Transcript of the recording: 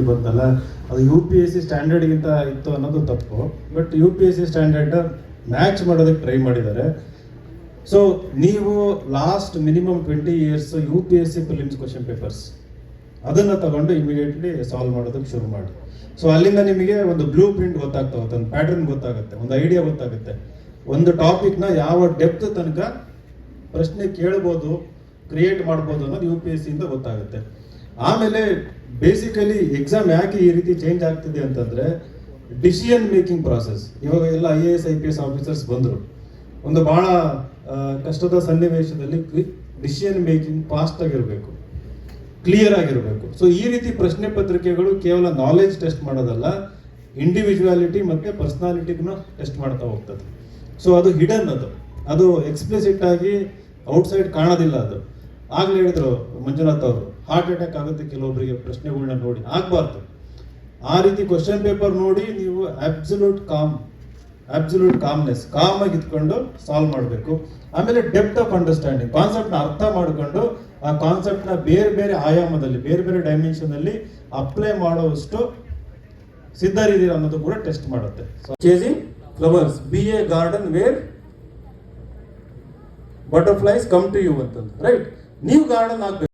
ಬಂತಲ್ಲ, ಅದು UPSC ಸ್ಟ್ಯಾಂಡರ್ಡ್ಗಿಂತ ಇತ್ತು ಅನ್ನೋದು ತಪ್ಪು. ಬಟ್ UPSC ಸ್ಟ್ಯಾಂಡರ್ಡ್ ಮ್ಯಾಚ್ ಮಾಡೋದಕ್ಕೆ ಟ್ರೈ ಮಾಡಿದ್ದಾರೆ. ಸೊ ನೀವು last minimum 20 years UPSC prelims question papers ಅದನ್ನು ತಗೊಂಡು ಇಮಿಡಿಯೇಟ್ಲಿ ಸಾಲ್ವ್ ಮಾಡೋದಕ್ಕೆ ಶುರು ಮಾಡಿ. ಸೊ ಅಲ್ಲಿಂದ ನಿಮಗೆ ಒಂದು ಬ್ಲೂ ಪ್ರಿಂಟ್ ಗೊತ್ತಾಗ್ತಾ ಹೋಗುತ್ತೆ, ಒಂದು ಪ್ಯಾಟರ್ನ್ ಗೊತ್ತಾಗುತ್ತೆ, ಒಂದು ಐಡಿಯಾ ಗೊತ್ತಾಗುತ್ತೆ, ಒಂದು ಟಾಪಿಕ್ನ ಯಾವ ಡೆಪ್ತ್ ತನಕ ಪ್ರಶ್ನೆ ಕೇಳ್ಬೋದು, ಕ್ರಿಯೇಟ್ ಮಾಡ್ಬೋದು ಅನ್ನೋದು UPSC ಇಂದ ಗೊತ್ತಾಗುತ್ತೆ. ಆಮೇಲೆ ಬೇಸಿಕಲಿ ಎಕ್ಸಾಮ್ ಯಾಕೆ ಈ ರೀತಿ ಚೇಂಜ್ ಆಗ್ತಿದೆ ಅಂತಂದ್ರೆ, ಡಿಸಿಷನ್ ಮೇಕಿಂಗ್ ಪ್ರಾಸೆಸ್. ಇವಾಗ ಎಲ್ಲ IAS IPS ಆಫೀಸರ್ಸ್ ಬಂದರು, ಒಂದು ಬಹಳ ಕಷ್ಟದ ಸನ್ನಿವೇಶದಲ್ಲಿ ಡಿಸಿಷನ್ ಮೇಕಿಂಗ್ ಫಾಸ್ಟ್ ಆಗಿರಬೇಕು, ಕ್ಲಿಯರ್ ಆಗಿರಬೇಕು. ಸೊ ಈ ರೀತಿ ಪ್ರಶ್ನೆ ಪತ್ರಿಕೆಗಳು ಕೇವಲ ನಾಲೆಜ್ ಟೆಸ್ಟ್ ಮಾಡೋದಲ್ಲ, ಇಂಡಿವಿಜುವಾಲಿಟಿ ಮತ್ತು ಪರ್ಸನಾಲಿಟಿಗೂ ಟೆಸ್ಟ್ ಮಾಡ್ತಾ ಹೋಗ್ತದೆ. ಸೊ ಅದು ಹಿಡನ್, ಅದು ಎಕ್ಸ್ಪ್ಲಿಸಿಟ್ ಆಗಿ ಔಟ್ಸೈಡ್ ಕಾಣೋದಿಲ್ಲ. ಅದು ಆಗ್ಲೇ ಹೇಳಿದ್ರು ಮಂಜುನಾಥ್ ಅವರು, ಹಾರ್ಟ್ ಅಟ್ಯಾಕ್ ಆಗುತ್ತೆ ಕೆಲವೊಬ್ಬರಿಗೆ ಪ್ರಶ್ನೆಗಳನ್ನ ನೋಡಿ, ಆಗಬಾರ್ದು. ಆ ರೀತಿ ಕ್ವಶನ್ ಪೇಪರ್ ನೋಡಿ ನೀವು ಅಬ್ಸಲ್ಯೂಟ್ ಕಾಮ್ನೆಸ್, ಕಾಮ್ ಆಗಿ ಇದ್ಕೊಂಡು ಸಾಲ್ವ್ ಮಾಡಬೇಕು. ಆಮೇಲೆ ಡೆಪ್ತ್ ಆಫ್ ಅಂಡರ್ಸ್ಟ್ಯಾಂಡಿಂಗ್, ಕಾನ್ಸೆಪ್ಟ್ನ ಅರ್ಥ ಮಾಡಿಕೊಂಡು ಆ ಕಾನ್ಸೆಪ್ಟ್ನ ಬೇರೆ ಬೇರೆ ಆಯಾಮದಲ್ಲಿ, ಬೇರೆ ಬೇರೆ ಡೈಮೆನ್ಷನ್ ಅಲ್ಲಿ ಅಪ್ಲೈ ಮಾಡೋಷ್ಟು ಸಿದ್ಧರಿದ್ದೀರಾ ಅನ್ನೋದು ಕೂಡ ಟೆಸ್ಟ್ ಮಾಡುತ್ತೆ. Chasing flowers, be a garden where butterflies come to you ಅಂತಂದು, ರೈಟ್? ನೀವು ಗಾರ್ಡನ್ ಆಗ್ಬೇಕು.